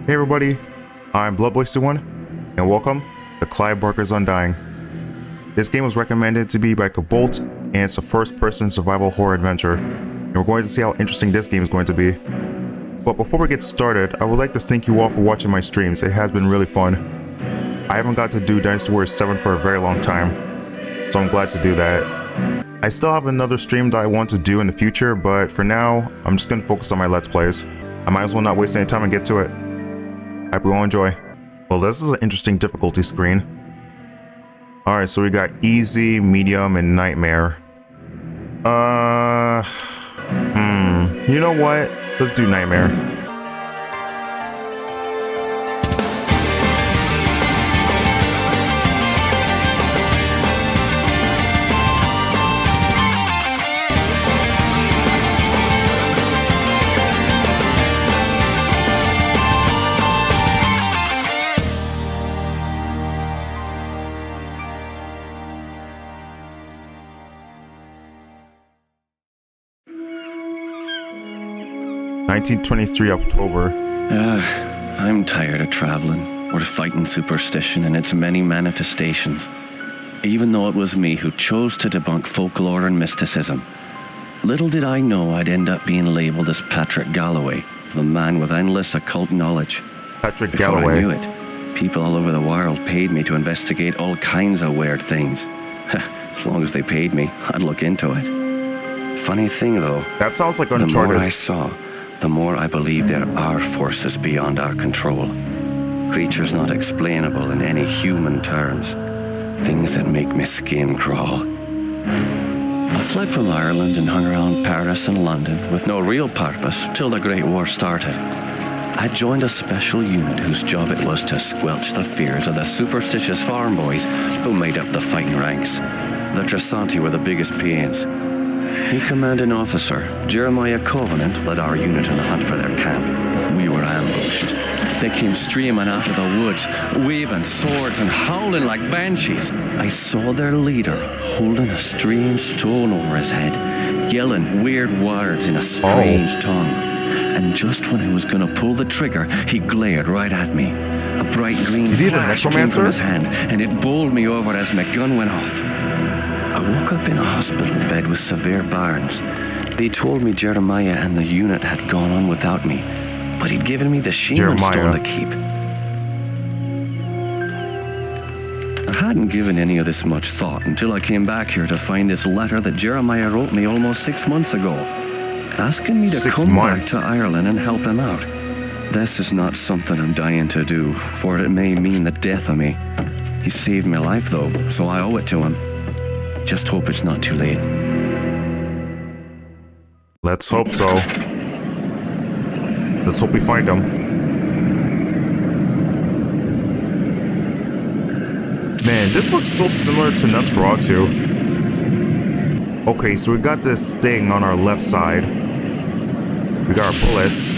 Hey everybody, I'm Bloodboy61, and welcome to Clive Barker's Undying. This game was recommended to be by Kabolt, and it's a first-person survival horror adventure, and we're going to see how interesting this game is going to be. But before we get started, I would like to thank you all for watching my streams. It has been really fun. I haven't got to do Dynasty Warriors 7 for a very long time, so I'm glad to do that. I still have another stream that I want to do in the future, but for now, I'm just going to focus on my Let's Plays. I might as well not waste any time and get to it. I hope you all enjoy. Well, this is an interesting difficulty screen. Alright, so we got easy, medium, and nightmare. You know what? Let's do nightmare. (1923 October). I'm tired of traveling, or fighting superstition and its many manifestations. Even though it was me who chose to debunk folklore and mysticism, little did I know I'd end up being labeled as Patrick Galloway, the man with endless occult knowledge. Patrick Before Galloway. I knew it, people all over the world paid me to investigate all kinds of weird things. As long as they paid me, I'd look into it. Funny thing though, That sounds like the Uncharted. more I saw, the more I believe there are forces beyond our control. Creatures not explainable in any human terms. Things that make my skin crawl. I fled from Ireland and hung around Paris and London with no real purpose till the Great War started. I joined a special unit whose job it was to squelch the fears of the superstitious farm boys who made up the fighting ranks. The Tresanti were the biggest pains. New commanding officer, Jeremiah Covenant, led our unit on a hunt for their camp. We were ambushed. They came streaming out of the woods, waving swords and howling like banshees. I saw their leader holding a strange stone over his head, yelling weird words in a strange tongue. And just when I was going to pull the trigger, he glared right at me. A bright green flash came from his hand, and it bowled me over as my gun went off. I woke up in a hospital bed with severe burns. They told me Jeremiah and the unit had gone on without me, but he'd given me the Shaman stone to keep. I hadn't given any of this much thought until I came back here to find this letter that Jeremiah wrote me almost 6 months ago, asking me to come back to Ireland and help him out. This is not something I'm dying to do, for it may mean the death of me. He saved my life though, so I owe it to him. Just hope it's not too late. Let's hope so. Let's hope we find him. Man, this looks so similar to Nosferatu. Okay, so we got this thing on our left side. We got our bullets.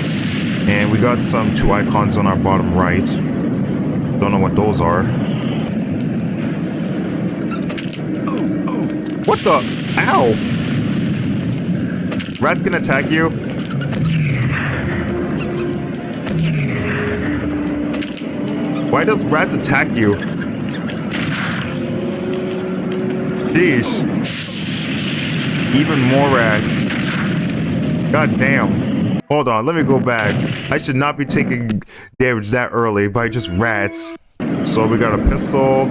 And we got some 2 icons on our bottom right. Don't know what those are. What the? Ow! Rats can attack you? Why does rats attack you? Sheesh. Even more rats. God damn. Hold on, let me go back. I should not be taking damage that early by just rats. So we got a pistol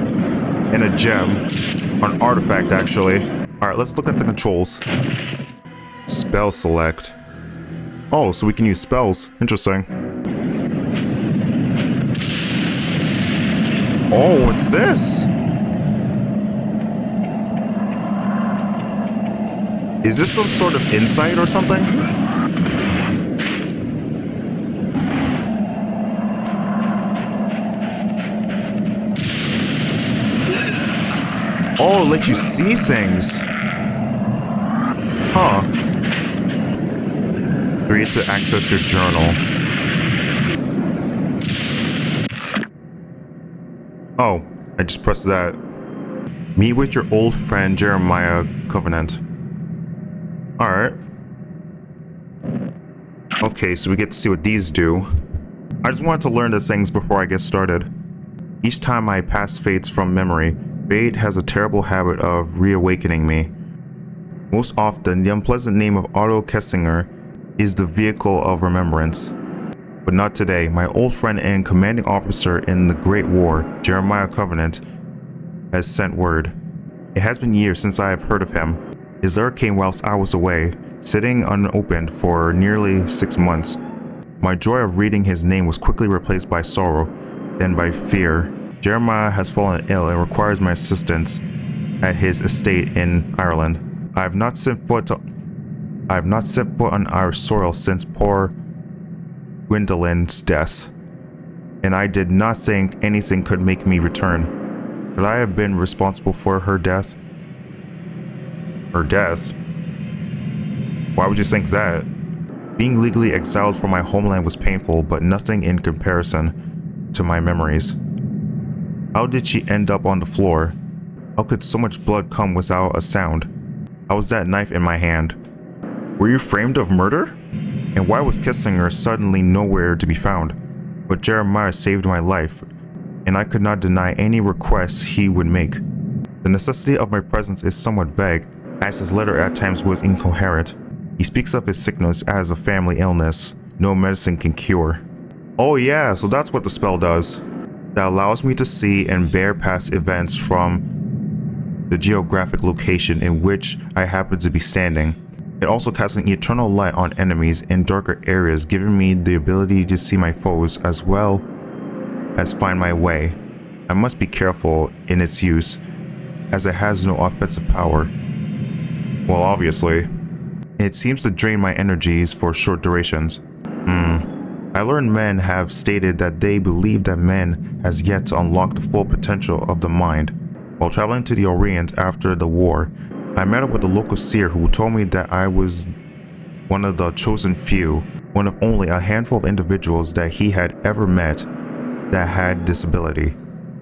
and a gem. An artifact, actually. Alright, let's look at the controls. Spell select. Oh, so we can use spells. Interesting. Oh, what's this? Is this some sort of insight or something? Oh, it lets you see things. Huh. Read to access your journal. Oh, I just pressed that. Meet with your old friend Jeremiah Covenant. Alright. Okay, so we get to see what these do. I just wanted to learn the things before I get started. Each time I pass fates from memory, fate has a terrible habit of reawakening me. Most often, the unpleasant name of Otto Kessinger is the vehicle of remembrance. But not today. My old friend and commanding officer in the Great War, Jeremiah Covenant, has sent word. It has been years since I have heard of him. His letter came whilst I was away, sitting unopened for nearly 6 months. My joy of reading his name was quickly replaced by sorrow, then by fear. Jeremiah has fallen ill and requires my assistance at his estate in Ireland. I have not set foot on Irish soil since poor Gwendolyn's death, and I did not think anything could make me return. Could I have been responsible for her death? Her death? Why would you think that? Being legally exiled from my homeland was painful, but nothing in comparison to my memories. How did she end up on the floor? How could so much blood come without a sound? How was that knife in my hand? Were you framed of murder? And why was Kissinger suddenly nowhere to be found? But Jeremiah saved my life, and I could not deny any requests he would make. The necessity of my presence is somewhat vague, as his letter at times was incoherent. He speaks of his sickness as a family illness no medicine can cure. Oh yeah, so that's what the spell does. That allows me to see and bear past events from the geographic location in which I happen to be standing. It also casts an eternal light on enemies in darker areas, giving me the ability to see my foes as well as find my way. I must be careful in its use, as it has no offensive power. Well, obviously. It seems to drain my energies for short durations. I learned men have stated that they believe that man has yet to unlock the full potential of the mind. While traveling to the Orient after the war, I met up with a local seer who told me that I was one of the chosen few, one of only a handful of individuals that he had ever met that had this ability.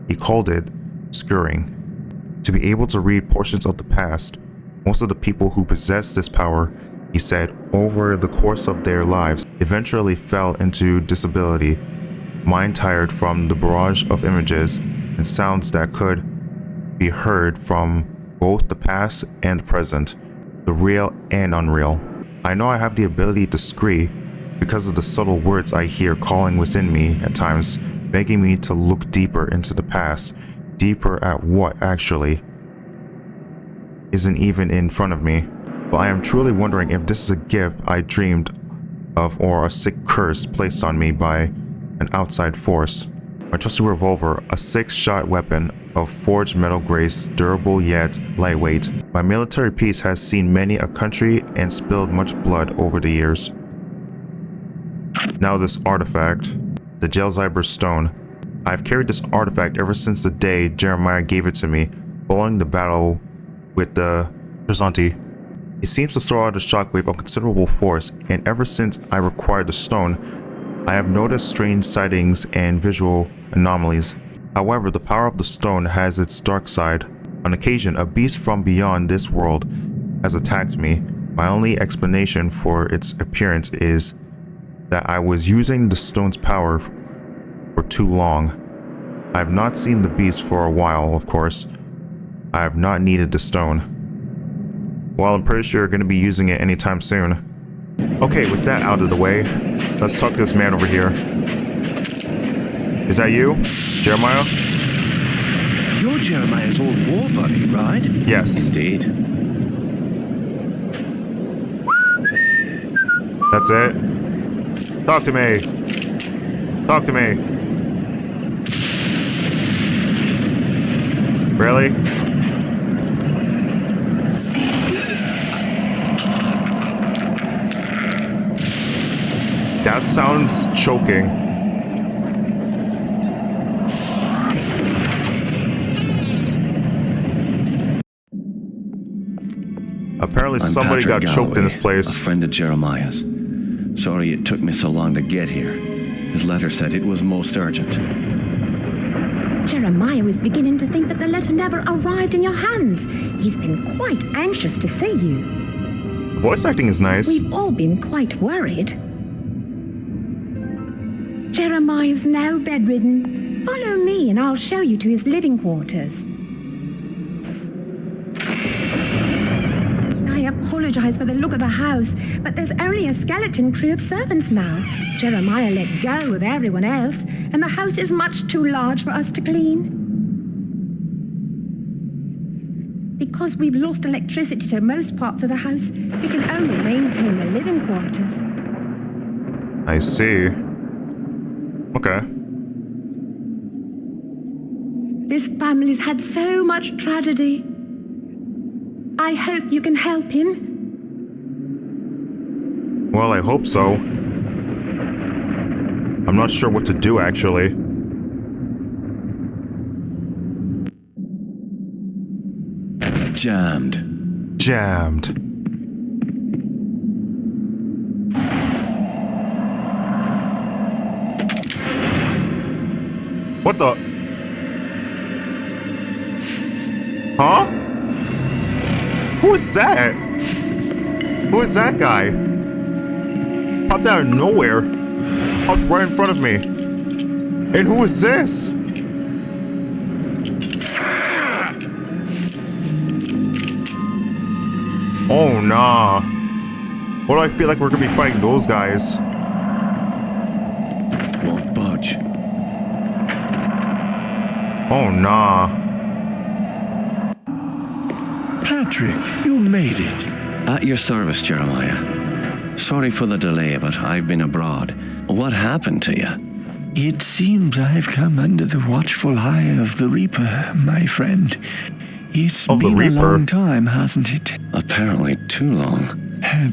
He called it skewering. To be able to read portions of the past, most of the people who possess this power, he said, over the course of their lives, eventually fell into disability, mind tired from the barrage of images and sounds that could be heard from both the past and the present, the real and unreal. I know I have the ability to scree because of the subtle words I hear calling within me at times, begging me to look deeper into the past, deeper at what actually isn't even in front of me. But I am truly wondering if this is a gift I dreamed of or a sick curse placed on me by an outside force. My trusty revolver, a 6-shot weapon of forged metal grace, durable yet lightweight. My military piece has seen many a country and spilled much blood over the years. Now this artifact, the Jelzyber stone. I've carried this artifact ever since the day Jeremiah gave it to me, following the battle with the Trizanti. It seems to throw out a shockwave of considerable force, and ever since I acquired the stone, I have noticed strange sightings and visual anomalies. However, the power of the stone has its dark side. On occasion, a beast from beyond this world has attacked me. My only explanation for its appearance is that I was using the stone's power for too long. I have not seen the beast for a while, of course. I have not needed the stone. Well, I'm pretty sure you're going to be using it anytime soon. Okay, with that out of the way, let's talk to this man over here. Is that you, Jeremiah? You're Jeremiah's old war buddy, right? Yes. Indeed. That's it? Talk to me. Talk to me. Really? That sounds choking. Apparently somebody got choked in this place. A friend of Jeremiah's. Sorry it took me so long to get here. His letter said it was most urgent. Jeremiah was beginning to think that the letter never arrived in your hands. He's been quite anxious to see you. The voice acting is nice. We've all been quite worried. Jeremiah is now bedridden. Follow me and I'll show you to his living quarters. I apologize for the look of the house, but there's only a skeleton crew of servants now. Jeremiah let go of everyone else, and the house is much too large for us to clean. Because we've lost electricity to most parts of the house, we can only maintain the living quarters. I see. Okay. This family's had so much tragedy. I hope you can help him. Well, I hope so. I'm not sure what to do, actually. Jammed. Jammed. What the? Huh? Who is that? Who is that guy? Popped out of nowhere. Popped right in front of me. And who is this? Oh, nah. What do I feel like we're gonna be fighting those guys? Won't budge. Oh, nah. Patrick, you made it. At your service, Jeremiah. Sorry for the delay, but I've been abroad. What happened to you? It seems I've come under the watchful eye of the Reaper, my friend. It's Of the been a Reaper? long time, hasn't it? Apparently too long.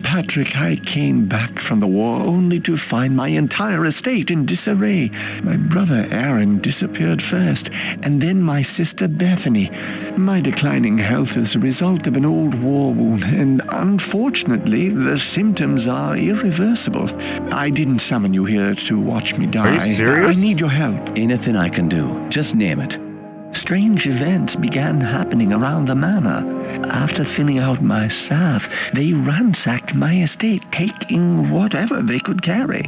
Patrick, I came back from the war only to find my entire estate in disarray. My brother Aaron disappeared first, and then my sister Bethany. My declining health is a result of an old war wound, and unfortunately, the symptoms are irreversible. I didn't summon you here to watch me die. Are you serious? I need your help. Anything I can do. Just name it. Strange events began happening around the manor. After thinning out my staff, they ransacked my estate, taking whatever they could carry.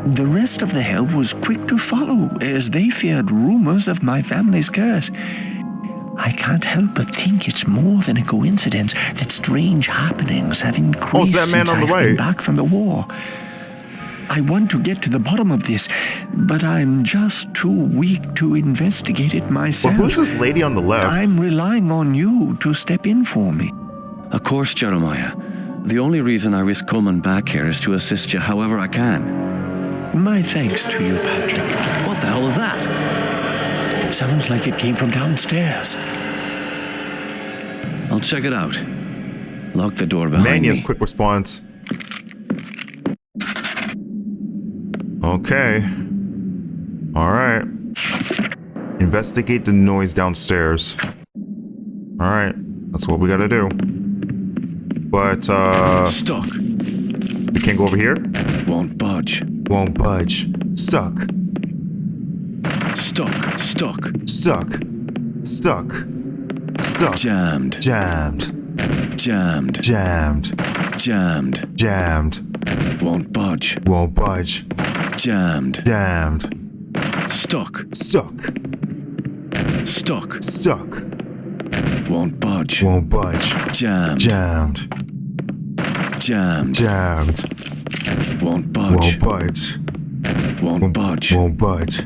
The rest of the help was quick to follow, as they feared rumors of my family's curse. I can't help but think it's more than a coincidence that strange happenings have increased that man since on the I've right. been back from the war. I want to get to the bottom of this, but I'm just too weak to investigate it But myself. who's this lady on the left? I'm relying on you to step in for me. Of course, Jeremiah. The only reason I risk coming back here is to assist you however I can. My thanks to you, Patrick. What the hell is that? Sounds like it came from downstairs. I'll check it out. Lock the door behind Mania's me. quick response. Okay. Alright. Investigate the noise downstairs. Alright. That's what we gotta do. But, Stuck. we can't go over here? Won't budge. Won't budge. Stuck. Stuck. Stuck. Stuck. Stuck. Stuck. Jammed. Jammed. Jammed. Jammed. Jammed. Jammed. Won't budge. Won't budge. Jammed. Jammed. Stuck. Stuck. Stuck. Stuck. Won't budge. Won't budge. Jammed. Jammed. Jammed. Jammed. Won't budge. Won't budge. Won't budge. Won't budge.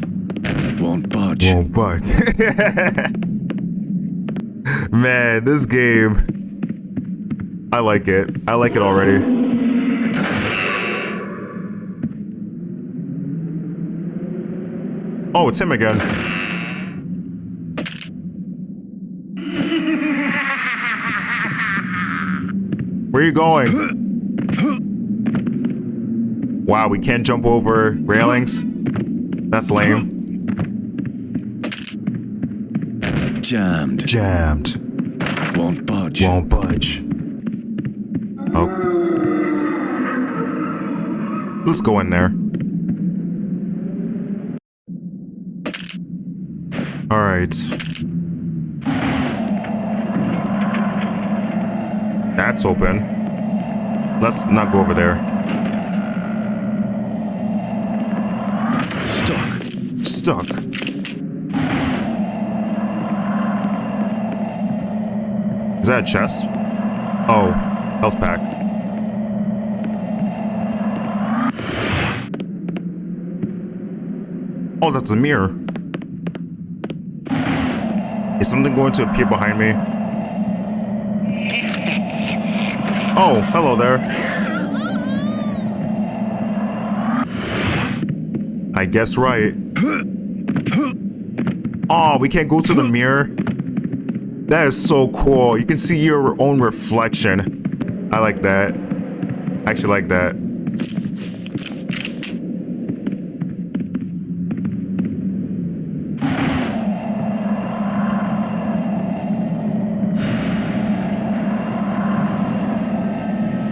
Won't budge. Won't budge. Man, this game. I like it. I like it already. Oh, it's him again. Where are you going? Wow, we can't jump over railings? That's lame. Jammed. Jammed. Won't budge. Won't budge. Oh. Let's go in there. Alright. That's open. Let's not go over there. stuck. Is that a chest? Oh, health pack. Oh, that's a mirror. Is something going to appear behind me? Oh, hello there. I guess right. Oh, we can't go to the mirror? That is so cool. You can see your own reflection. I like that. I actually like that.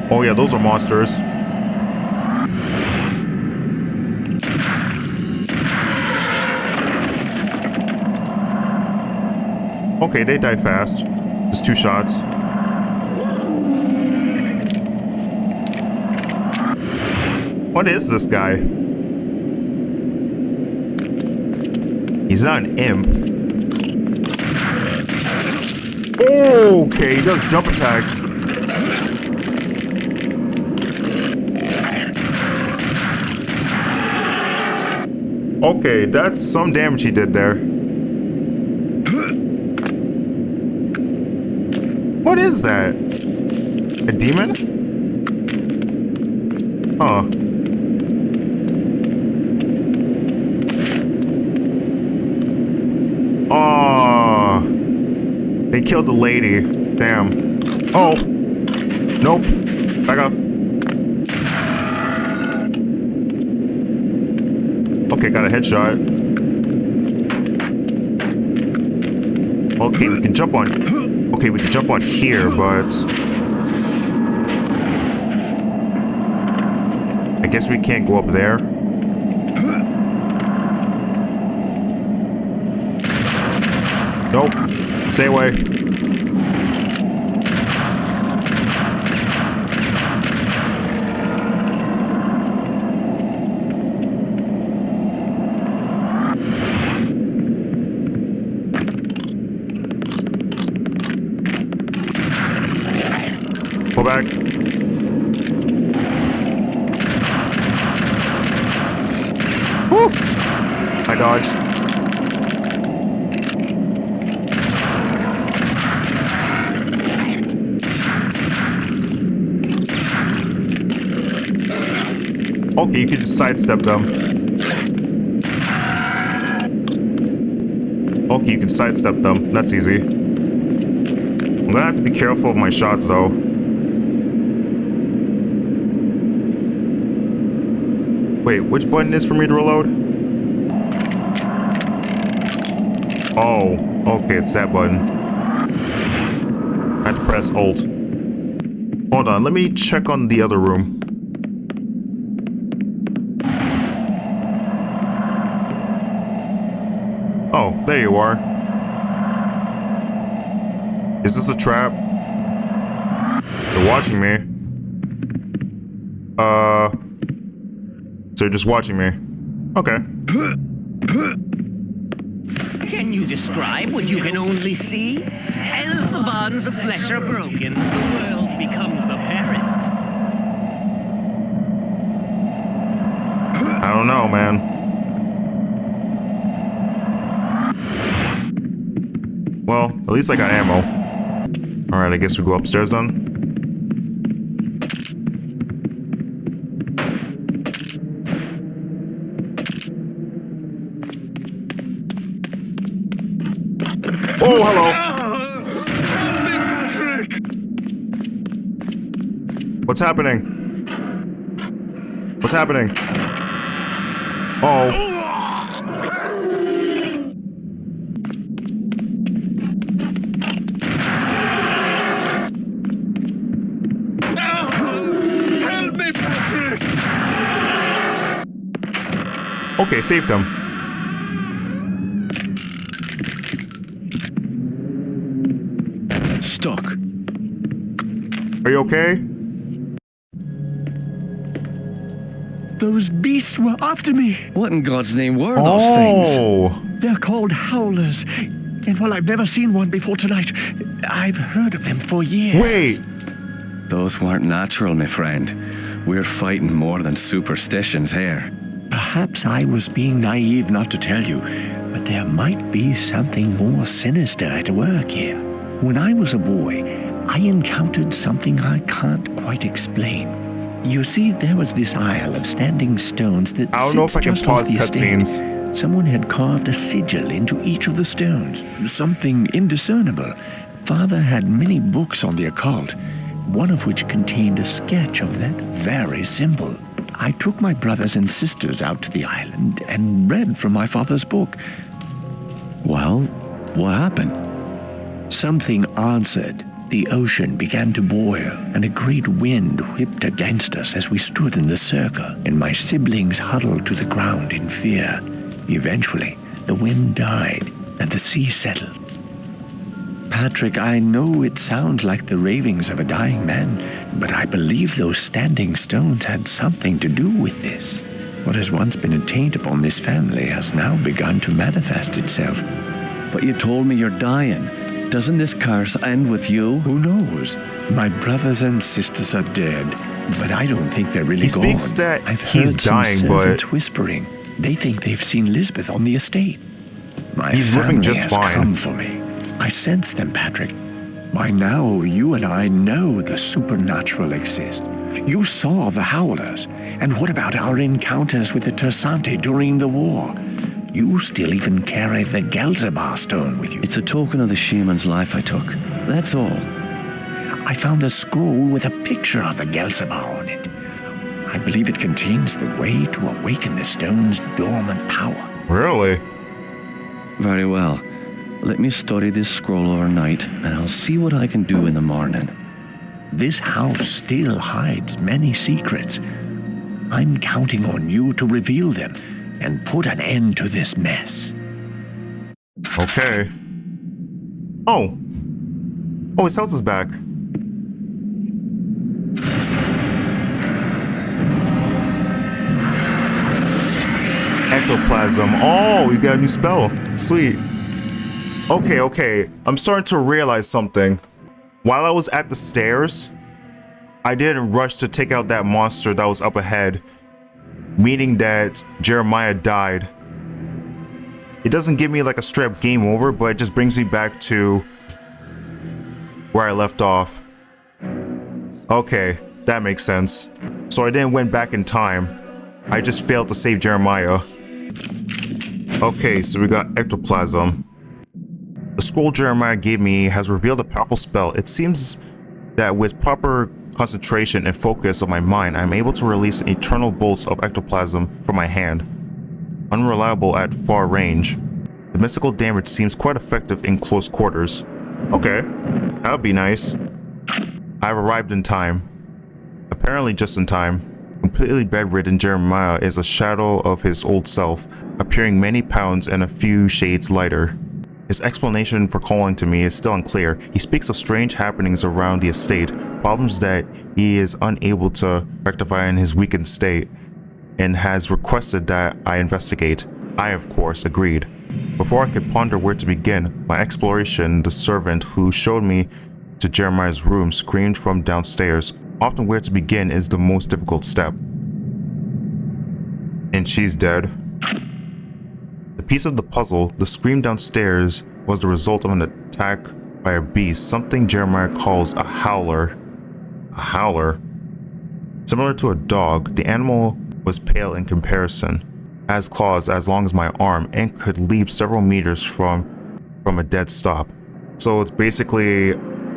Oh yeah, those are monsters. Okay, they die fast. Just 2 shots. What is this guy? He's not an imp. Okay, he does jump attacks. Okay, that's some damage he did there. What is that? A demon? Huh. Oh, they killed the lady. Damn. Oh. Nope. Back off. Okay, got a headshot. Okay, we can jump on. Okay, we can jump on here, but I guess we can't go up there. Nope. Stay away. Pull back. Woo! I dodged. Okay, you can just sidestep them. Okay, you can sidestep them. That's easy. I'm gonna have to be careful of my shots, though. Wait, which button is for me to reload? Oh, okay, it's that button. I have to press Alt. Hold on, let me check on the other room. Oh, there you are. Is this a trap? They're watching me. So they're just watching me. Okay. Can you describe what you can only see? As the bonds of flesh are broken, the world becomes apparent. I don't know, man. Well, at least I got ammo. Alright, I guess we go upstairs then. Oh, hello. What's happening? What's happening? Oh. Help me, Patrick! Okay, saved him. Stuck. Are you okay? Those beasts were after me. What in God's name were those things? Oh, They're called howlers. And while I've never seen one before tonight, I've heard of them for years. wait. Those weren't natural, my friend. We're fighting more than superstitions here. Perhaps I was being naive not to tell you, but there might be something more sinister at work here. When I was a boy, I encountered something I can't quite explain. You see, there was this isle of standing stones that I don't know if I can sits just off pause the estate. cutscenes. Someone had carved a sigil into each of the stones, something indiscernible. Father had many books on the occult, one of which contained a sketch of that very symbol. I took my brothers and sisters out to the island and read from my father's book. Well, what happened? Something answered. The ocean began to boil, and a great wind whipped against us as we stood in the circle, and my siblings huddled to the ground in fear. Eventually, the wind died, and the sea settled. Patrick, I know it sounds like the ravings of a dying man, but I believe those standing stones had something to do with this. What has once been a taint upon this family has now begun to manifest itself. But you told me you're dying. Doesn't this curse end with you? Who knows? My brothers and sisters are dead, but I don't think they're really He gone. speaks that I've he's heard some dying, but- servants whispering. They think they've seen Lisbeth on the estate. My He's living family just has fine. come for me. I sense them, Patrick. By now, you and I know the supernatural exists. You saw the howlers. And what about our encounters with the Tersante during the war? You still even carry the Gelzerbar stone with you. It's a token of the shaman's life I took. That's all. I found a scroll with a picture of the Gelzerbar on it. I believe it contains the way to awaken the stone's dormant power. Really? Very well. Let me study this scroll overnight, and I'll see what I can do in the morning. This house still hides many secrets. I'm counting on you to reveal them and put an end to this mess. Okay. Oh. Oh, his house is back. Ectoplasm. Oh, we got a new spell. Sweet. Okay. I'm starting to realize something. While I was at the stairs, I didn't rush to take out that monster that was up ahead, meaning that Jeremiah died. It doesn't give me like a straight up game over, but it just brings me back to where I left off. Okay, that makes sense. So I didn't went back in time. I just failed to save Jeremiah. Okay, so we got ectoplasm. The scroll Jeremiah gave me has revealed a powerful spell. It seems that with proper concentration and focus of my mind, I'm able to release eternal bolts of ectoplasm from my hand. Unreliable at far range, the mystical damage seems quite effective in close quarters. Okay, that would be nice. I've arrived in time. Apparently just in time. Completely bedridden Jeremiah is a shadow of his old self, appearing many pounds and a few shades lighter. His explanation for calling to me is still unclear. He speaks of strange happenings around the estate, problems that he is unable to rectify in his weakened state, and has requested that I investigate. I, of course, agreed. Before I could ponder where to begin my exploration, the servant who showed me to Jeremiah's room screamed from downstairs. Often where to begin is the most difficult step. And she's dead. The piece of the puzzle, the scream downstairs, was the result of an attack by a beast, something Jeremiah calls a howler. A howler? Similar to a dog, the animal was pale in comparison, has claws as long as my arm, and could leap several meters from a dead stop. So it's basically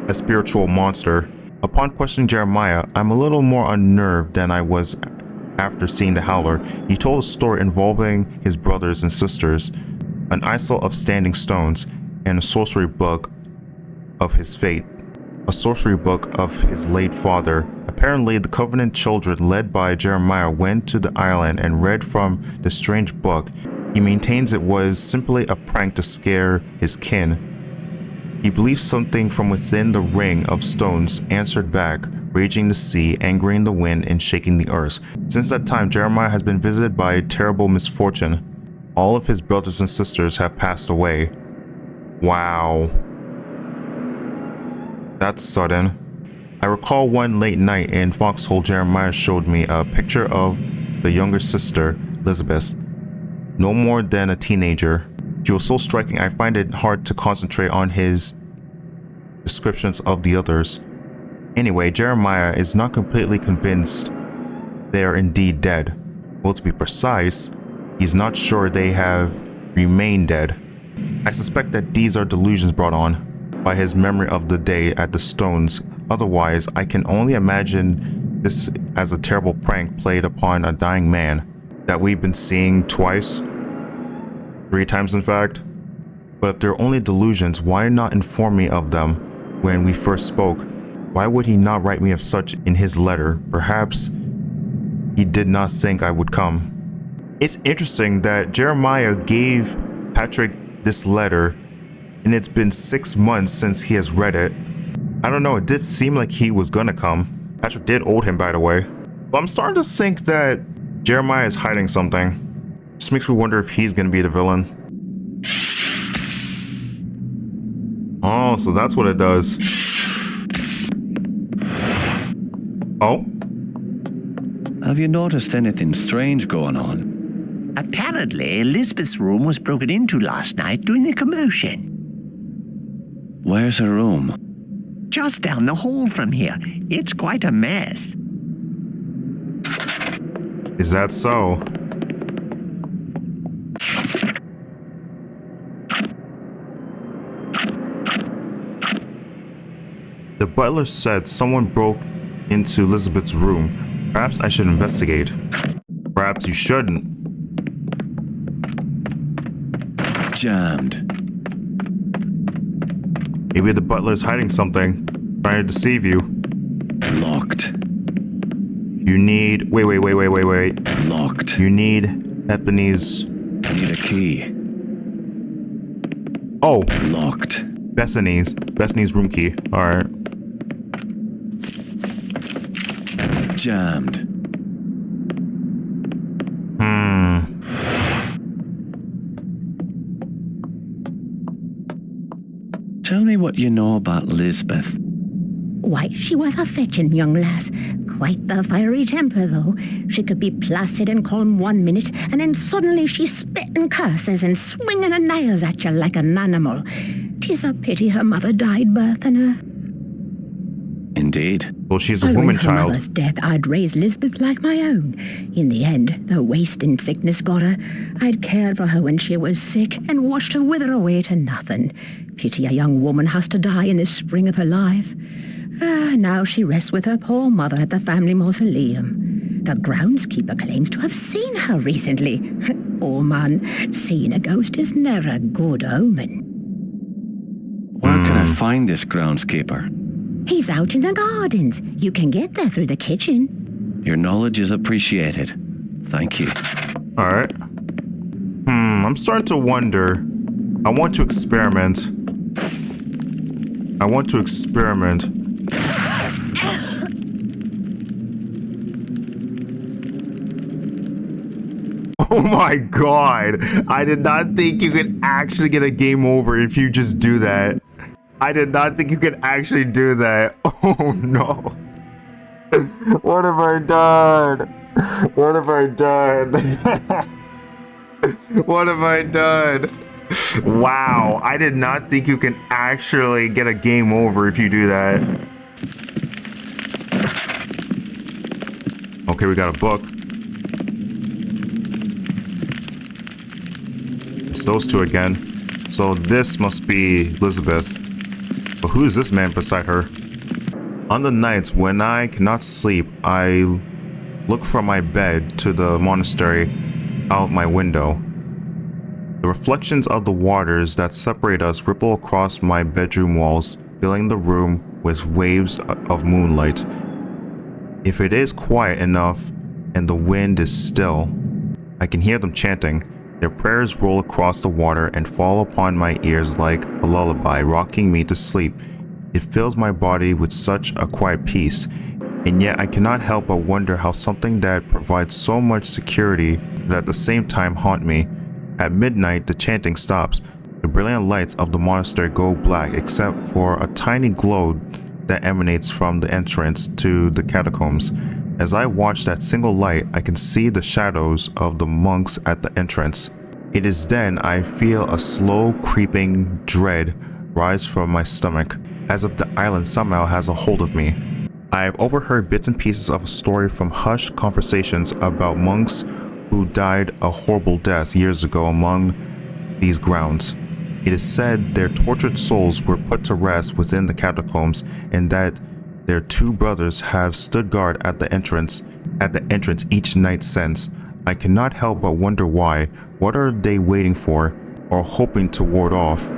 a spiritual monster. Upon questioning Jeremiah, I'm a little more unnerved than I was after seeing the howler. He told a story involving his brothers and sisters, an isle of standing stones, and a sorcery book of his fate. A sorcery book of his late father. Apparently, the Covenant children led by Jeremiah went to the island and read from the strange book. He maintains it was simply a prank to scare his kin. He believes something from within the ring of stones answered back, raging the sea, angering the wind, and shaking the earth. Since that time, Jeremiah has been visited by a terrible misfortune. All of his brothers and sisters have passed away. Wow. That's sudden. I recall one late night in Foxhole, Jeremiah showed me a picture of the younger sister, Elizabeth. No more than a teenager. She was so striking I find it hard to concentrate on his descriptions of the others. Anyway, Jeremiah is not completely convinced they are indeed dead. Well, to be precise, he's not sure they have remained dead. I suspect that these are delusions brought on by his memory of the day at the Stones. Otherwise, I can only imagine this as a terrible prank played upon a dying man that we've been seeing twice. 3 times in fact. But if they're only delusions, why not inform me of them when we first spoke? Why would he not write me of such in his letter? Perhaps he did not think I would come. It's interesting that Jeremiah gave Patrick this letter and it's been 6 months since he has read it. I don't know, it did seem like he was gonna come. Patrick did owe him, by the way. But I'm starting to think that Jeremiah is hiding something. This makes me wonder if he's gonna be the villain. Oh, so that's what it does. Oh? Have you noticed anything strange going on? Apparently, Elizabeth's room was broken into last night during the commotion. Where's her room? Just down the hall from here. It's quite a mess. Is that so? The butler said someone broke into Elizabeth's room. Perhaps I should investigate. Perhaps you shouldn't. Jammed. Maybe the butler's hiding something, trying to deceive you. Locked. You need... Wait. Locked. You need Bethany's... I need a key. Oh, Locked. Bethany's room key. Alright. Jammed. Tell me what you know about Lisbeth. Why, she was a fetching young lass. Quite the fiery temper, though. She could be placid and calm one minute, and then suddenly she's spitting curses and swinging her nails at you like an animal. 'Tis a pity her mother died birthing her. Indeed. Well, she's a Following woman her child. mother's death, I'd raised Lisbeth like my own. In the end, the wasting sickness got her. I'd cared for her when she was sick and watched her wither away to nothing. Pity a young woman has to die in the spring of her life. Now she rests with her poor mother at the family mausoleum. The groundskeeper claims to have seen her recently. Oh man, seeing a ghost is never a good omen. Where can I find this groundskeeper? He's out in the gardens. You can get there through the kitchen. Your knowledge is appreciated. Thank you. Alright. I'm starting to wonder. I want to experiment. Oh my god. I did not think you could actually get a game over if you just do that. I did not think you could actually do that. Oh no. What have I done? What have I done? What have I done? Wow, I did not think you can actually get a game over if you do that. Okay, we got a book. It's those two again. So this must be Elizabeth. But who is this man beside her? On the nights when I cannot sleep, I look from my bed to the monastery out my window. The reflections of the waters that separate us ripple across my bedroom walls, filling the room with waves of moonlight. If it is quiet enough and the wind is still, I can hear them chanting. Their prayers roll across the water and fall upon my ears like a lullaby, rocking me to sleep. It fills my body with such a quiet peace. And yet I cannot help but wonder how something that provides so much security but at the same time haunt me. At midnight, the chanting stops. The brilliant lights of the monastery go black except for a tiny glow that emanates from the entrance to the catacombs. As I watch that single light, I can see the shadows of the monks at the entrance. It is then I feel a slow creeping dread rise from my stomach, as if the island somehow has a hold of me. I have overheard bits and pieces of a story from hushed conversations about monks who died a horrible death years ago among these grounds. It is said their tortured souls were put to rest within the catacombs, and that their two brothers have stood guard at the entrance each night since. I cannot help but wonder why. What are they waiting for, or hoping to ward off?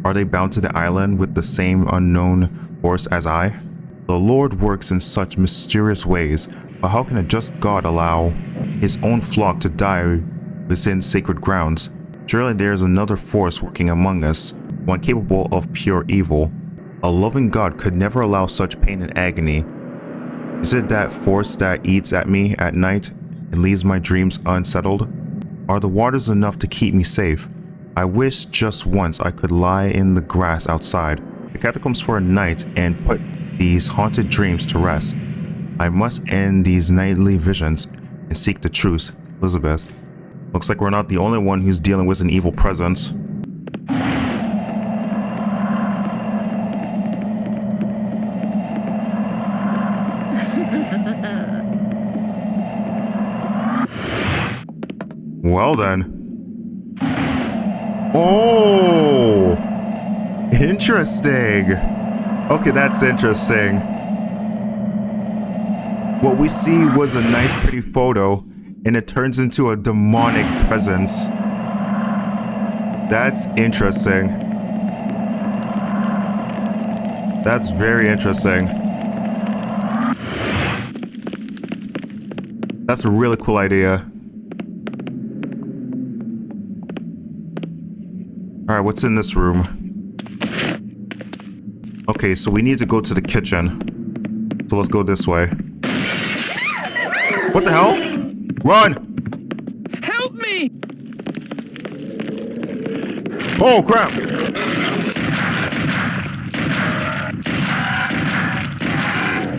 Are they bound to the island with the same unknown force as I? The Lord works in such mysterious ways, but how can a just God allow his own flock to die within sacred grounds? Surely there is another force working among us, one capable of pure evil. A loving God could never allow such pain and agony. Is it that force that eats at me at night and leaves my dreams unsettled? Are the waters enough to keep me safe? I wish just once I could lie in the grass outside the catacombs for a night and put these haunted dreams to rest. I must end these nightly visions and seek the truth. Elizabeth. Looks like we're not the only one who's dealing with an evil presence. Well then. Oh! Interesting. Okay, that's interesting. What we see was a nice pretty photo, and it turns into a demonic presence. That's interesting. That's very interesting. That's a really cool idea. Alright, what's in this room? Okay, so we need to go to the kitchen. So let's go this way. What the hell? Run! Help me! Oh, crap!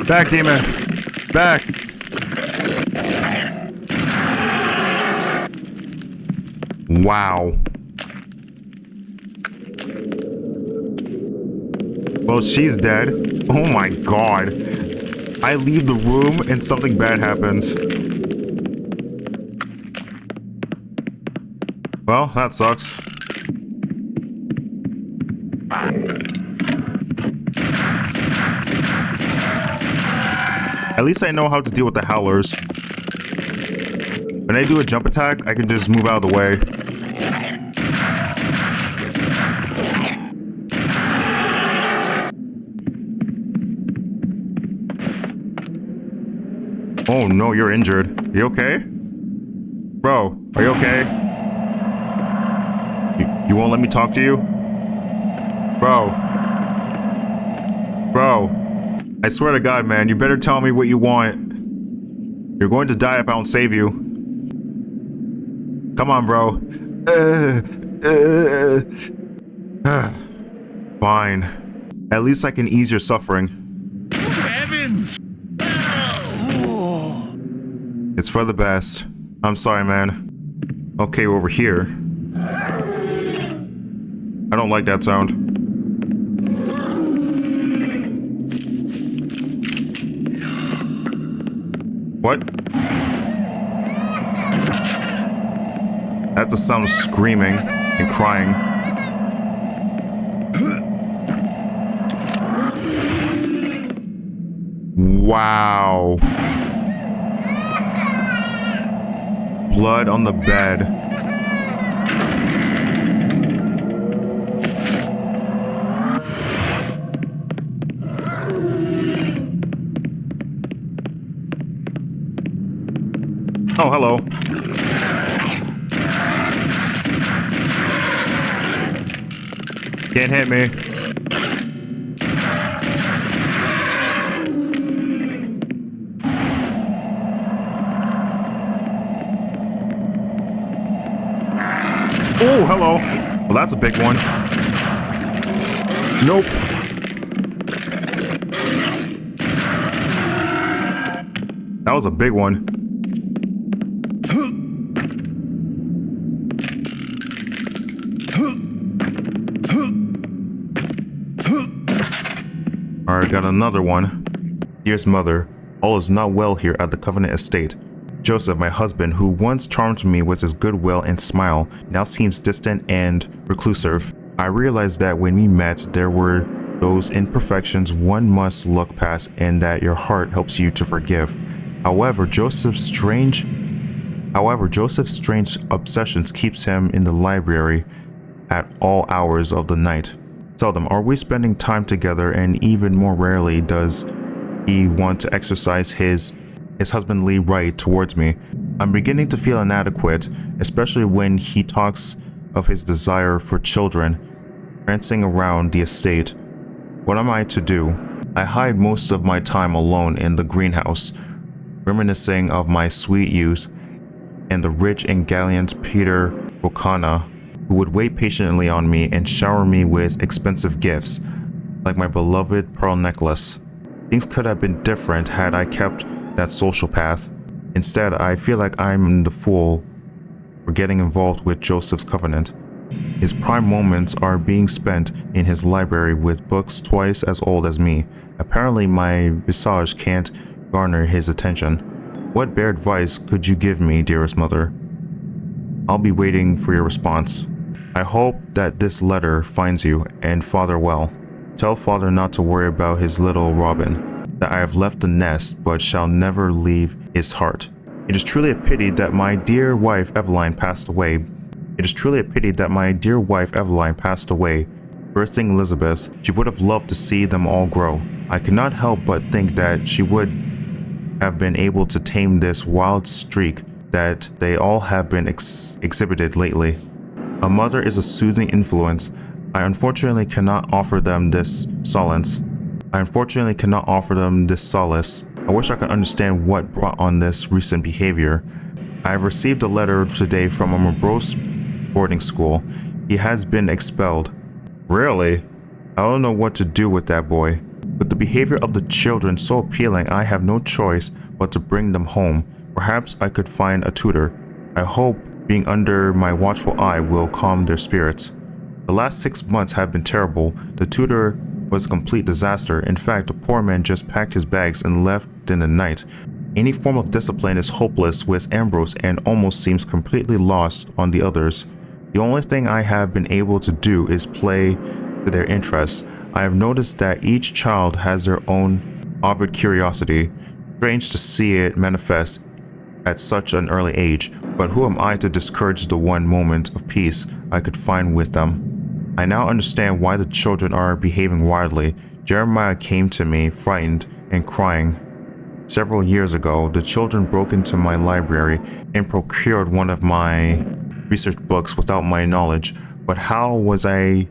Back, demon! Back! Wow. Well, she's dead. Oh my god. I leave the room and something bad happens. Well, that sucks. At least I know how to deal with the howlers. When I do a jump attack, I can just move out of the way. Oh no, you're injured. You okay? Bro, are you okay? You won't let me talk to you? Bro. Bro. I swear to God, man, you better tell me what you want. You're going to die if I don't save you. Come on, bro. Fine. At least I can ease your suffering. Heavens! It's for the best. I'm sorry, man. Okay, over here. I don't like that sound. What? That's the sound of screaming and crying. Wow. Blood on the bed. Oh, hello. Can't hit me. hello. Well, that's a big one. Nope. That was a big one. Alright, got another one. Dearest mother, all is not well here at the Covenant Estate. Joseph, my husband, who once charmed me with his goodwill and smile, now seems distant and reclusive. I realized that when we met, there were those imperfections one must look past and that your heart helps you to forgive. However, Joseph's strange obsessions keeps him in the library at all hours of the night. Seldom are we spending time together, and even more rarely does he want to exercise his husbandly right towards me. I'm beginning to feel inadequate, especially when he talks of his desire for children prancing around the estate. What am I to do? I hide most of my time alone in the greenhouse, reminiscing of my sweet youth and the rich and gallant Peter Bocana, who would wait patiently on me and shower me with expensive gifts, like my beloved pearl necklace. Things could have been different had I kept that social path. Instead, I feel like I'm the fool for getting involved with Joseph's covenant. His prime moments are being spent in his library with books twice as old as me. Apparently, my visage can't garner his attention. What bare advice could you give me, dearest mother? I'll be waiting for your response. I hope that this letter finds you and father well. Tell father not to worry about his little Robin, that I have left the nest but shall never leave his heart. It is truly a pity that my dear wife Eveline passed away. Birthing Elizabeth, she would have loved to see them all grow. I cannot help but think that she would have been able to tame this wild streak that they all have been exhibited lately. A mother is a soothing influence. I unfortunately cannot offer them this solace. I wish I could understand what brought on this recent behavior. I have received a letter today from a morose boarding school. He has been expelled. Really? I don't know what to do with that boy. With the behavior of the children so appealing, I have no choice but to bring them home. Perhaps I could find a tutor. I hope being under my watchful eye will calm their spirits. The last 6 months have been terrible. The tutor was a complete disaster. In fact, the poor man just packed his bags and left in the night. Any form of discipline is hopeless with Ambrose and almost seems completely lost on the others. The only thing I have been able to do is play to their interests. I have noticed that each child has their own avid curiosity. Strange to see it manifest at such an early age, but who am I to discourage the one moment of peace I could find with them? I now understand why the children are behaving wildly. Jeremiah came to me frightened and crying. Several years ago, the children broke into my library and procured one of my research books without my knowledge. But how was I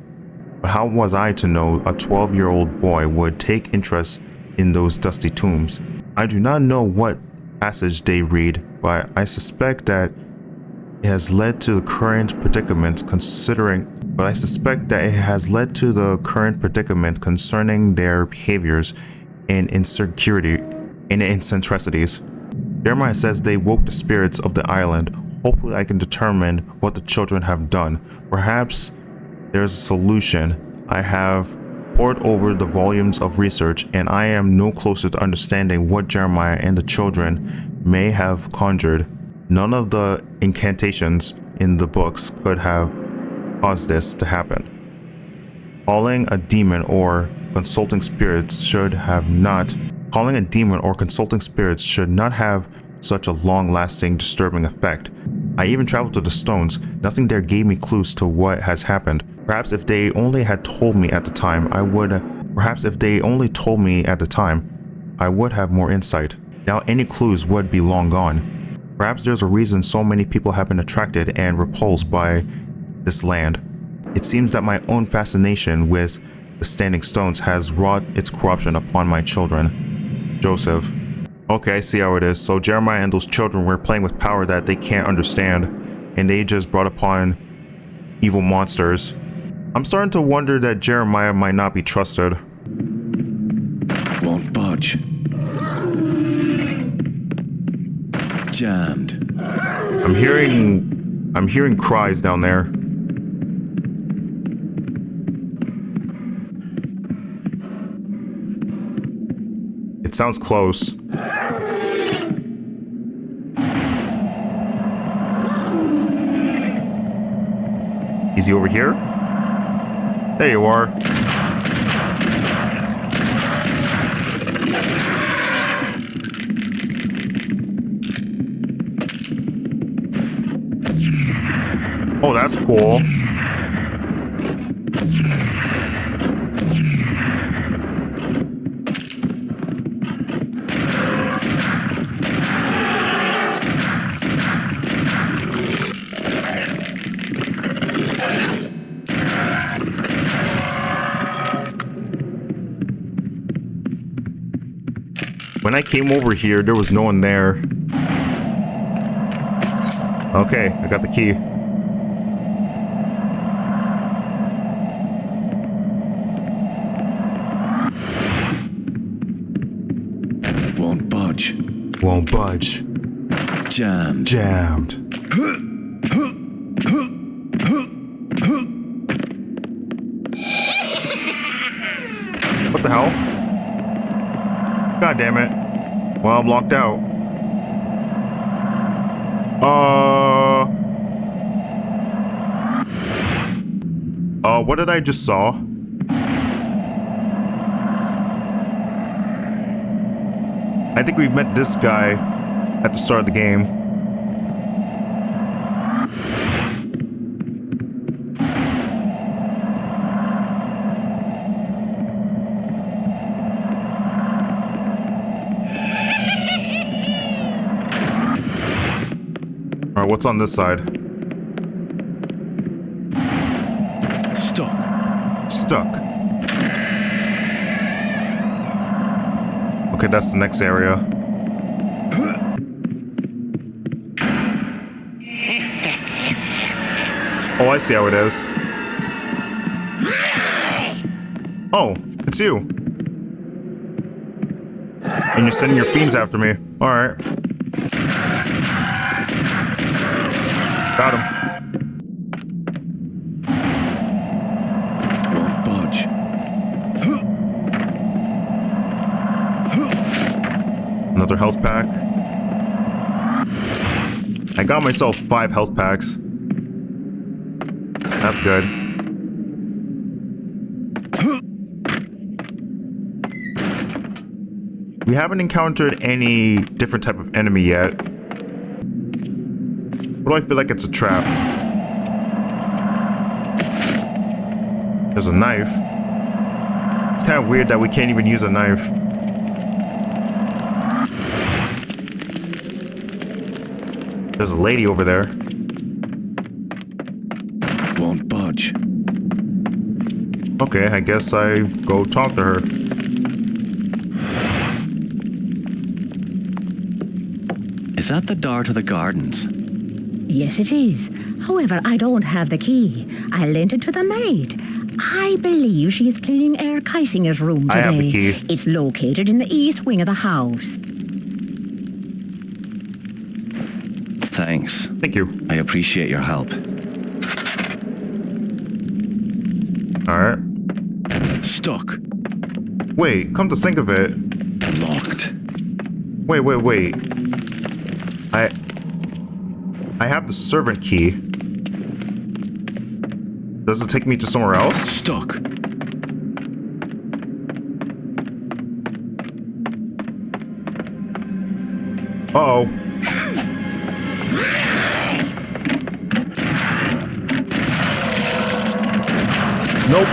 to know a 12-year-old boy would take interest in those dusty tombs? I do not know what passage they read, but I suspect that it has led to the current predicament concerning their behaviors and eccentricities. Jeremiah says they woke the spirits of the island. Hopefully I can determine what the children have done. Perhaps there's a solution. I have pored over the volumes of research, and I am no closer to understanding what Jeremiah and the children may have conjured. None of the incantations in the books could have caused this to happen. Calling a demon or consulting spirits should not have such a long-lasting, disturbing effect. I even traveled to the stones. Nothing there gave me clues to what has happened. Perhaps if they only had told me at the time, I would have more insight. Now any clues would be long gone. Perhaps there's a reason so many people have been attracted and repulsed by this land. It seems that my own fascination with the standing stones has wrought its corruption upon my children. Joseph. Okay, I see how it is. So Jeremiah and those children were playing with power that they can't understand, and they just brought upon evil monsters. I'm starting to wonder that Jeremiah might not be trusted. Won't budge. Jammed. I'm hearing cries down there. It sounds close. Is he over here? There you are. Oh, that's cool. When I came over here, there was no one there. Okay, I got the key. Won't budge. Won't budge. Jammed. Jammed. What the hell? God damn it. Well, I'm locked out. What did I just saw? I think we met this guy at the start of the game. Alright, what's on this side? Stuck. Okay, that's the next area. Oh, I see how it is. Oh, it's you. And you're sending your fiends after me. Alright. Got him. Another health pack. I got myself 5 health packs. That's good. We haven't encountered any different type of enemy yet. But I feel like it's a trap. There's a knife. It's kind of weird that we can't even use a knife. There's a lady over there. Won't budge. Okay, I guess I go talk to her. Is that the door to the gardens? Yes, it is. However, I don't have the key. I lent it to the maid. I believe she is cleaning Herr Keisinger's room today. I have the key. It's located in the east wing of the house. Thanks. Thank you. I appreciate your help. Alright. Stuck. Wait, come to think of it. Locked. Wait. I have the servant key. Does it take me to somewhere else? Stuck. Uh-oh. Nope.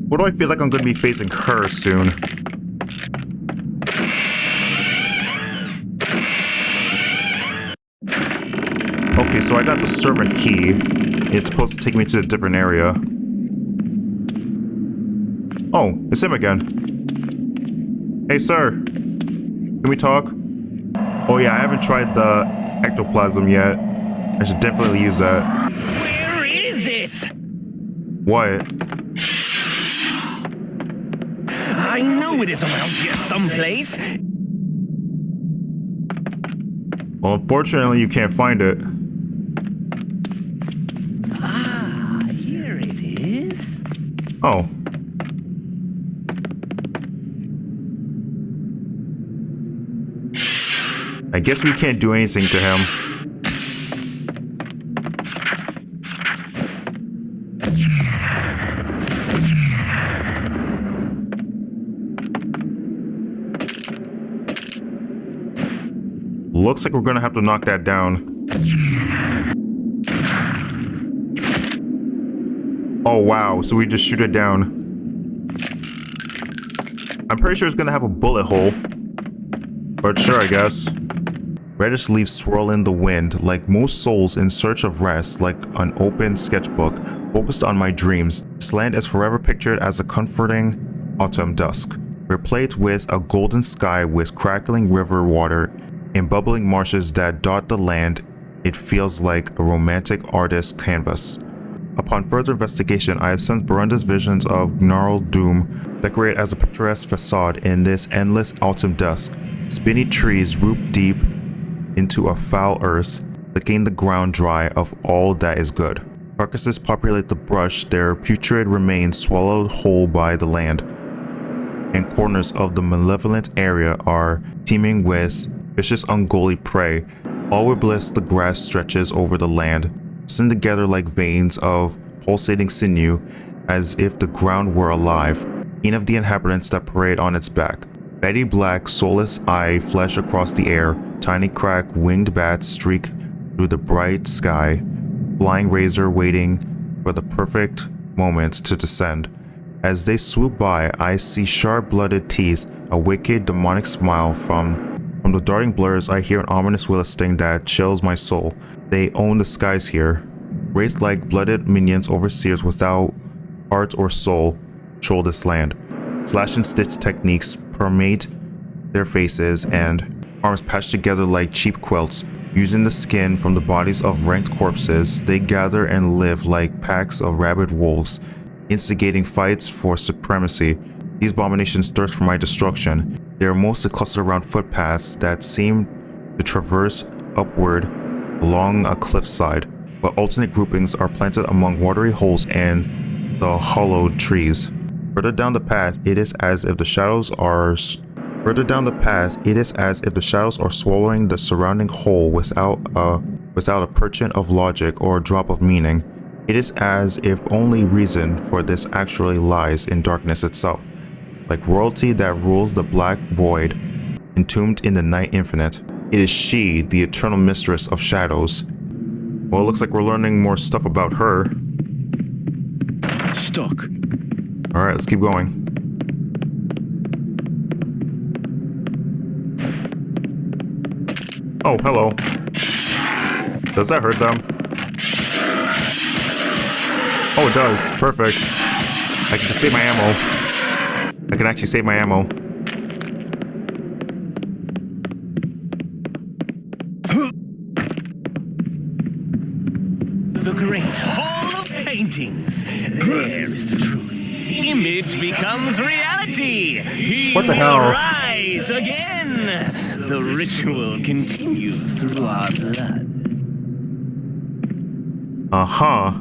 What do I feel like I'm going to be facing her soon? Okay, so I got the servant key. It's supposed to take me to a different area. Oh, it's him again. Hey, sir. Can we talk? Oh yeah, I haven't tried the ectoplasm yet. I should definitely use that. Where is it? What? I know it is around here someplace. Well, unfortunately, you can't find it. Ah, here it is. Oh. I guess we can't do anything to him. Looks like we're gonna have to knock that down. Oh wow, so we just shoot it down. I'm pretty sure it's gonna have a bullet hole. But sure, I guess. Reddish leaves swirl in the wind, like most souls in search of rest, like an open sketchbook, focused on my dreams. This land is forever pictured as a comforting autumn dusk, replete with a golden sky with crackling river water and bubbling marshes that dot the land. It feels like a romantic artist's canvas. Upon further investigation, I have sensed Burunda's visions of gnarled doom decorate as a picturesque facade in this endless autumn dusk. Spinny trees root deep into a foul earth, licking the ground dry of all that is good. Carcasses populate the brush, their putrid remains swallowed whole by the land, and corners of the malevolent area are teeming with vicious ungodly prey. All with bliss the grass stretches over the land, sent together like veins of pulsating sinew, as if the ground were alive, each of the inhabitants that parade on its back. Betty black, soulless eye flash across the air, tiny crack winged bats streak through the bright sky, flying razor waiting for the perfect moment to descend. As they swoop by, I see sharp-blooded teeth, a wicked demonic smile from the darting blurs. I hear an ominous will sting that chills my soul. They own the skies here. Wraiths like blooded minions, overseers without heart or soul, control this land. Slash and stitch techniques permeate their faces, and arms patched together like cheap quilts. Using the skin from the bodies of ranked corpses, they gather and live like packs of rabid wolves, instigating fights for supremacy. These abominations thirst for my destruction. They are mostly clustered around footpaths that seem to traverse upward along a cliffside, but alternate groupings are planted among watery holes and the hollowed trees. Further down the path, it is as if the shadows are swallowing the surrounding whole without a perchant of logic or a drop of meaning. It is as if only reason for this actually lies in darkness itself, like royalty that rules the black void, entombed in the night infinite. It is she, the eternal mistress of shadows. Well, it looks like we're learning more stuff about her. Stuck. Alright, let's keep going. Oh, hello. Does that hurt them? Oh, it does. Perfect. I can just save my ammo. I can actually save my ammo. The great hall of paintings. There is the truth. Image becomes reality. He What the will hell? rise again. The ritual continues through our blood. Uh-huh.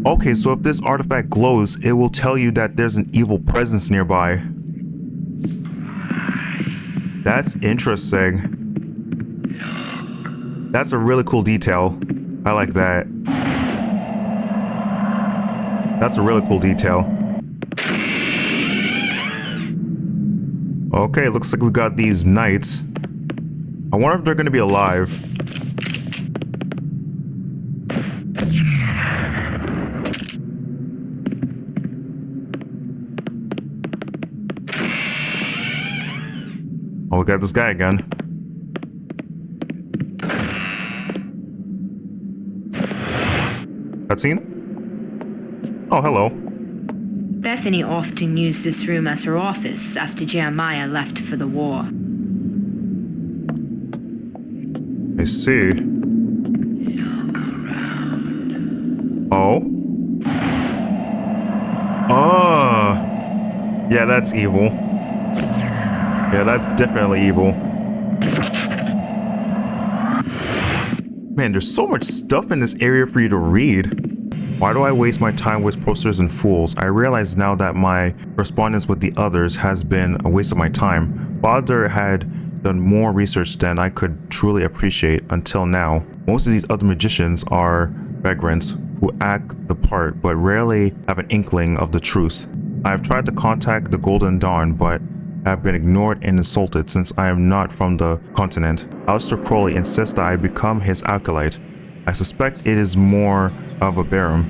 Okay, so if this artifact glows, it will tell you that there's an evil presence nearby. That's interesting. That's a really cool detail. I like that. That's a really cool detail. Okay, looks like we got these knights. I wonder if they're gonna be alive. Oh, we got this guy again. Cutscene? Oh, hello. Bethany often used this room as her office after Jeremiah left for the war. I see. Oh? Oh! Yeah, that's evil. Yeah, that's definitely evil. Man, there's so much stuff in this area for you to read. Why do I waste my time with posters and fools? I realize now that my correspondence with the others has been a waste of my time. Father had done more research than I could truly appreciate until now. Most of these other magicians are vagrants who act the part but rarely have an inkling of the truth. I have tried to contact the Golden Dawn but have been ignored and insulted since I am not from the continent. Aleister Crowley insists that I become his acolyte. I suspect it is more of a Barum.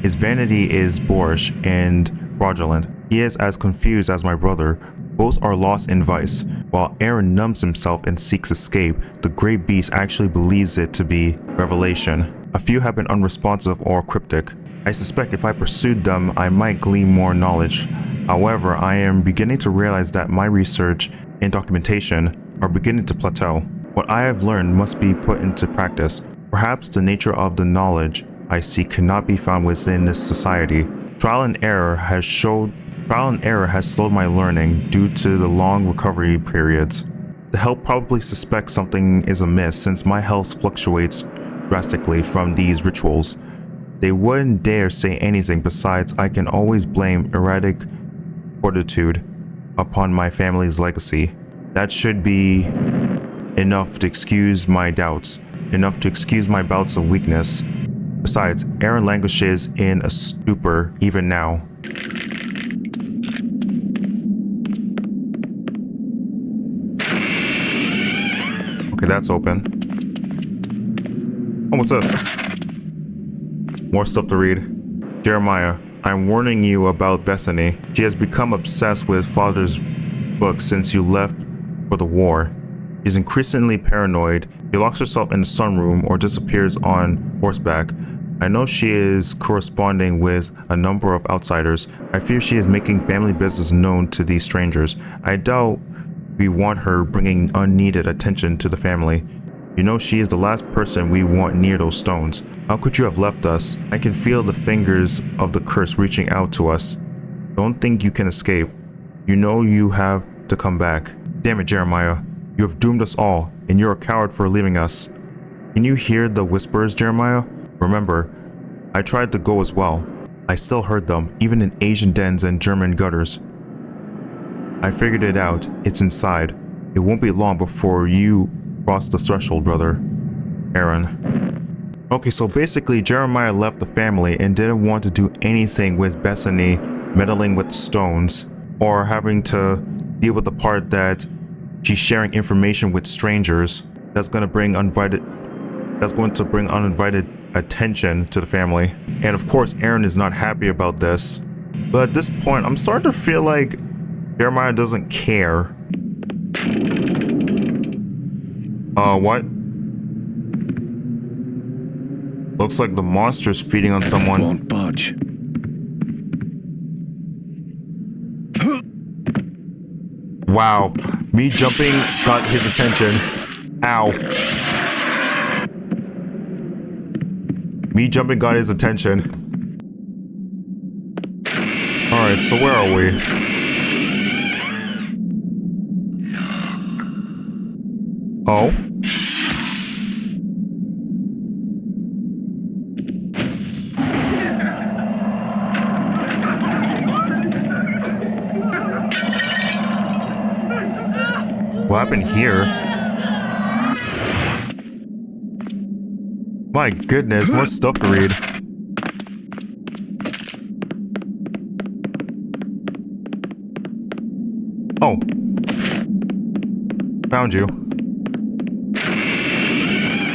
His vanity is boorish and fraudulent. He is as confused as my brother. Both are lost in vice. While Aaron numbs himself and seeks escape, the great beast actually believes it to be revelation. A few have been unresponsive or cryptic. I suspect if I pursued them, I might glean more knowledge. However, I am beginning to realize that my research and documentation are beginning to plateau. What I have learned must be put into practice. Perhaps the nature of the knowledge I seek cannot be found within this society. Trial and error has slowed my learning due to the long recovery periods. The help probably suspects something is amiss since my health fluctuates drastically from these rituals. They wouldn't dare say anything besides I can always blame erratic fortitude upon my family's legacy. That should be enough to excuse my doubts, enough to excuse my bouts of weakness. Besides, Aaron languishes in a stupor even now. Okay, that's open. Oh, what's this? More stuff to read. Jeremiah, I'm warning you about Bethany. She has become obsessed with Father's book since you left for the war. She's increasingly paranoid. She locks herself in the sunroom or disappears on horseback. I know she is corresponding with a number of outsiders. I fear she is making family business known to these strangers. I doubt we want her bringing unneeded attention to the family. You know she is the last person we want near those stones. How could you have left us? I can feel the fingers of the curse reaching out to us. Don't think you can escape. You know you have to come back. Damn it, Jeremiah. You have doomed us all, and you're a coward for leaving us. Can you hear the whispers, Jeremiah? Remember, I tried to go as well. I still heard them, even in Asian dens and German gutters. I figured it out. It's inside. It won't be long before you cross the threshold, brother. Aaron. Okay, so basically Jeremiah left the family and didn't want to do anything with Bethany meddling with the stones or having to deal with the part that she's sharing information with strangers that's going to bring uninvited attention to the family. And of course, Aaron is not happy about this. But at this point, I'm starting to feel like Jeremiah doesn't care. What? Looks like the monster's feeding on someone. Won't budge. Wow. Me jumping got his attention. Ow. Me jumping got his attention. Alright, so where are we? Oh? What happened here? My goodness, more stuff to read. Oh. Found you.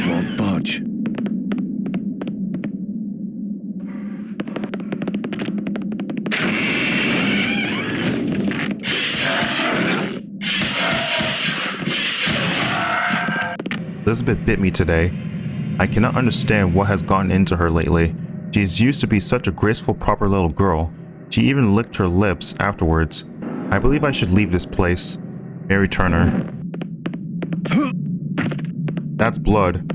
Won't budge. Elizabeth bit me today. I cannot understand what has gotten into her lately. She used to be such a graceful, proper little girl. She even licked her lips afterwards. I believe I should leave this place. Mary Turner. That's blood.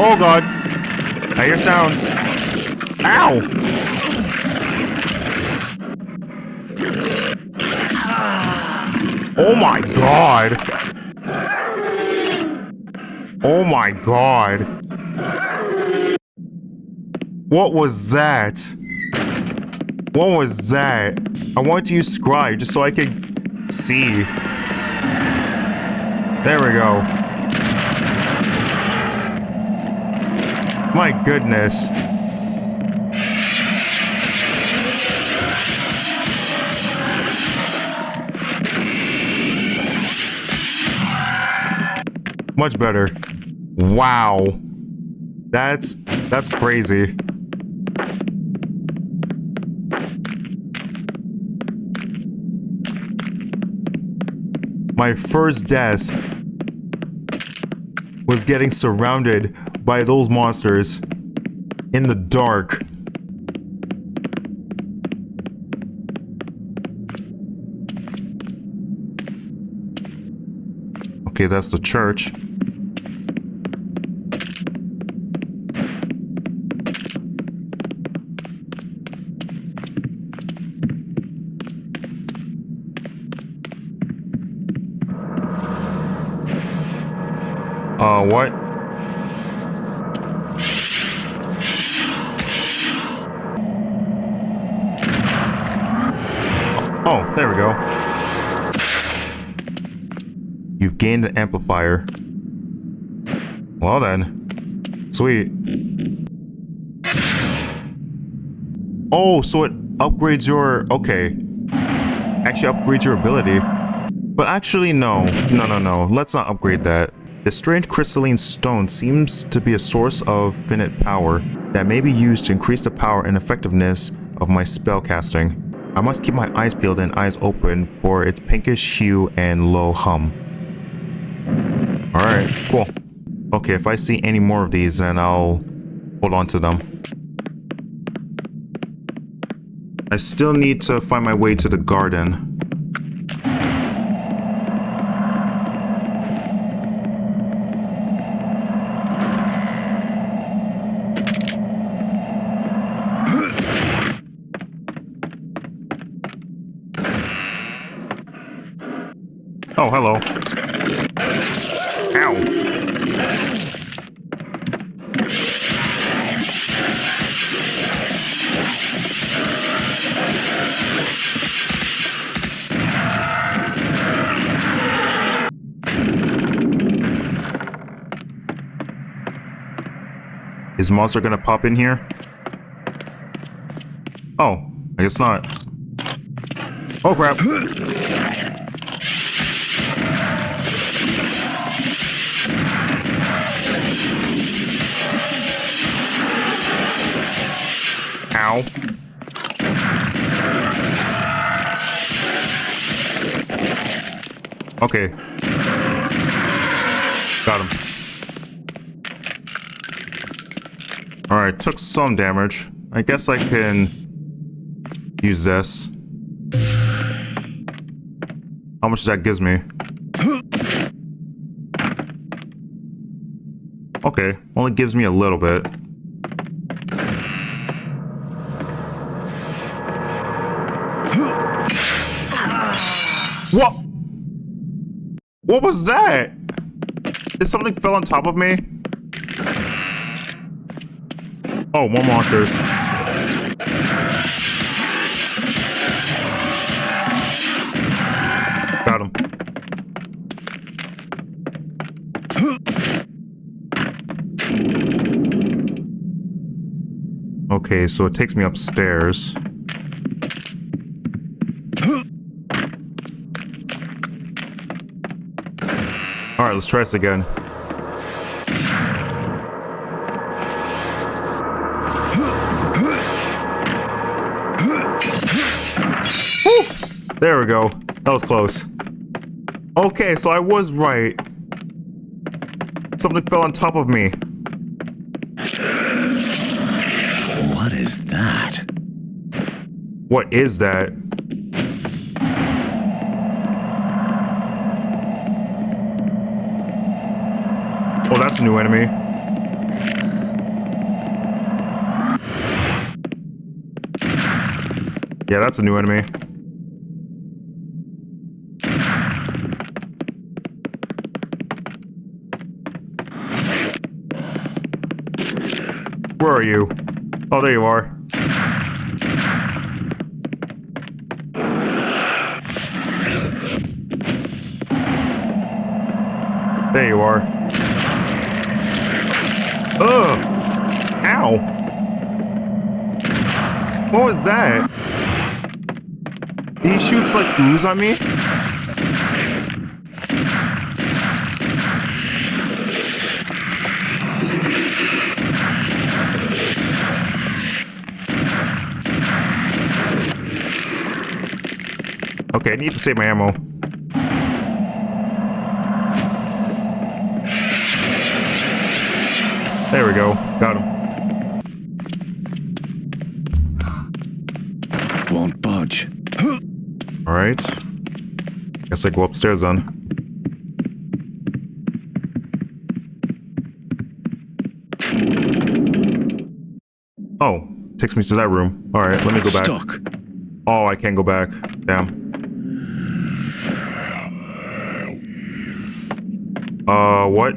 Oh god. I hear sounds. Ow! Oh my god. Oh my god. What was that? What was that? I wanted to use scribe just so I could see. There we go. My goodness. Much better. Wow. That's crazy. My first death was getting surrounded by those monsters in the dark. Okay, that's the church. What? Oh, there we go. You've gained an amplifier. Well then. Sweet. Oh, so it upgrades your... Okay. Actually upgrades your ability. But actually, no. No. Let's not upgrade that. The strange crystalline stone seems to be a source of finite power that may be used to increase the power and effectiveness of my spell casting. I must keep my eyes peeled and eyes open for its pinkish hue and low hum. Alright, cool. Okay, if I see any more of these, then I'll hold on to them. I still need to find my way to the garden. Oh, hello. Ow. Is monster gonna pop in here? Oh, I guess not. Oh crap. Ow. Okay. Got him. Alright, took some damage. I guess I can use this. How much that gives me? Okay, only gives me a little bit. What? What was that? Did something fell on top of me? Oh, more monsters. Got him. Okay, so it takes me upstairs. Alright, let's try this again. Woo! There we go. That was close. Okay, so I was right. Something fell on top of me. What is that? What is that? Oh, that's a new enemy. Yeah, that's a new enemy. Where are you? Oh, there you are. There you are. Ugh! Ow! What was that? He shoots like ooze on me? Okay, I need to save my ammo. There we go. Got him. Won't budge. Alright. Guess I go upstairs then. Oh, takes me to that room. Alright, let me go back. Stuck. Oh, I can't go back. Damn. What?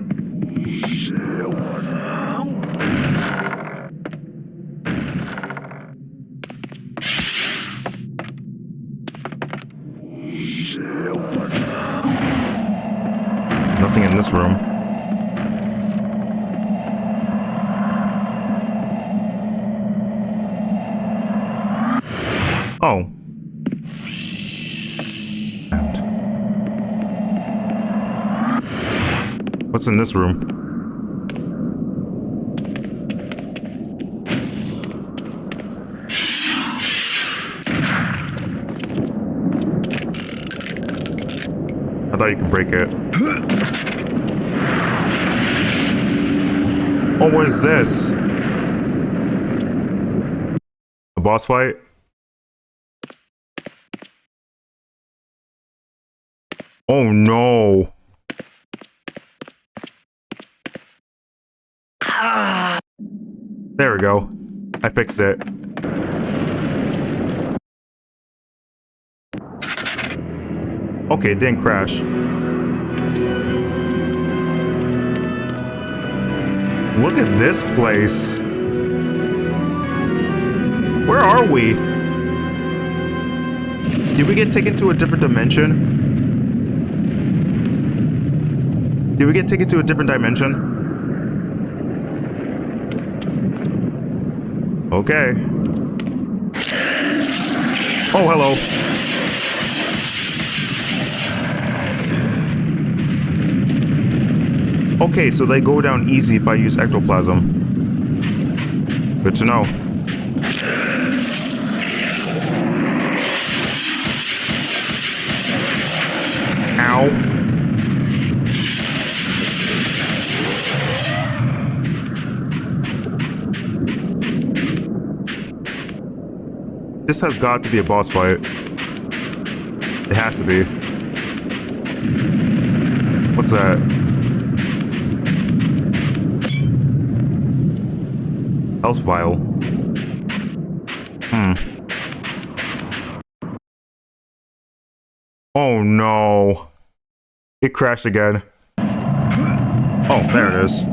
Nothing in this room. Oh. And what's in this room? I thought you could break it. Oh, what is this? A boss fight? Oh no. There we go. I fixed it. Okay, it didn't crash. Look at this place. Where are we? Did we get taken to a different dimension? Did we get taken to a different dimension? Okay. Oh, hello. Okay, so they go down easy if I use ectoplasm. Good to know. Ow. This has got to be a boss fight. It has to be. What's that? Health vial. Oh no. It crashed again. Oh, there it is.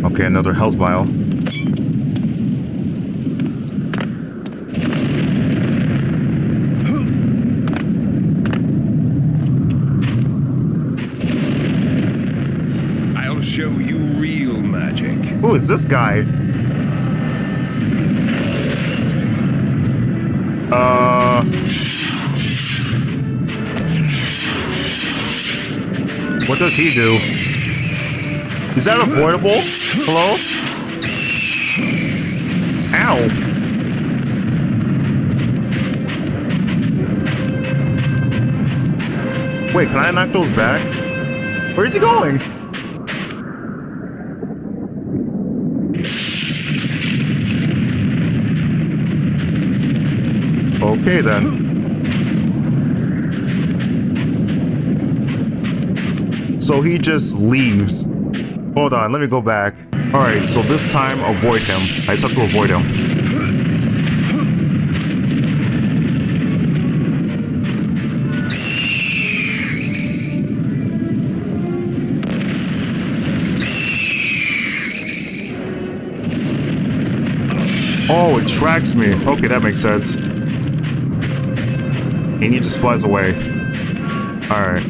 Okay, another health vial. show you real magic. Who is this guy? What does he do? Is that avoidable? Hello? Ow! Wait, can I knock those back? Where is he going? Okay then. So he just leaves. Hold on, let me go back. Alright, so this time avoid him. I just have to avoid him. Oh, it tracks me. Okay, that makes sense. And he just flies away. Alright.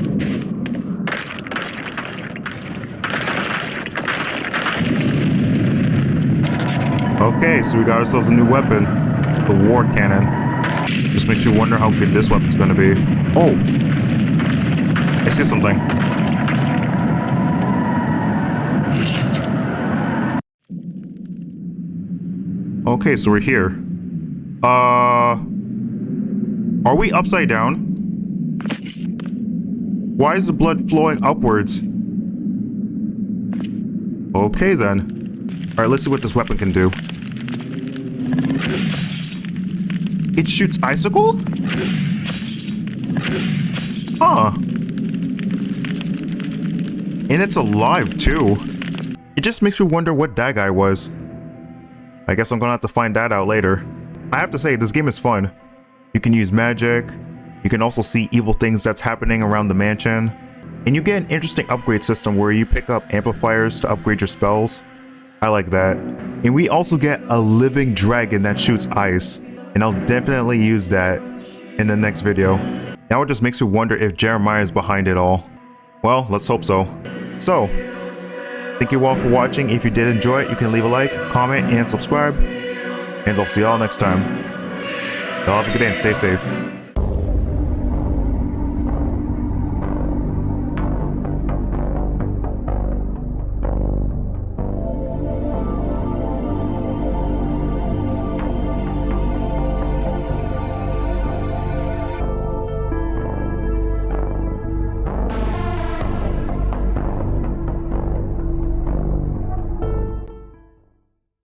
Okay, so we got ourselves a new weapon. The war cannon. Just makes you wonder how good this weapon's gonna be. Oh! I see something. Okay, so we're here. Are we upside down? Why is the blood flowing upwards? Okay then. Alright, let's see what this weapon can do. It shoots icicles? Huh. And it's alive too. It just makes me wonder what that guy was. I guess I'm gonna have to find that out later. I have to say, this game is fun. You can use magic. You can also see evil things that's happening around the mansion. And you get an interesting upgrade system where you pick up amplifiers to upgrade your spells. I like that. And we also get a living dragon that shoots ice. And I'll definitely use that in the next video. Now it just makes me wonder if Jeremiah is behind it all. Well, let's hope so. So, thank you all for watching. If you did enjoy it, you can leave a like, comment, and subscribe. And I'll see y'all next time. Y'all have a good day and stay safe.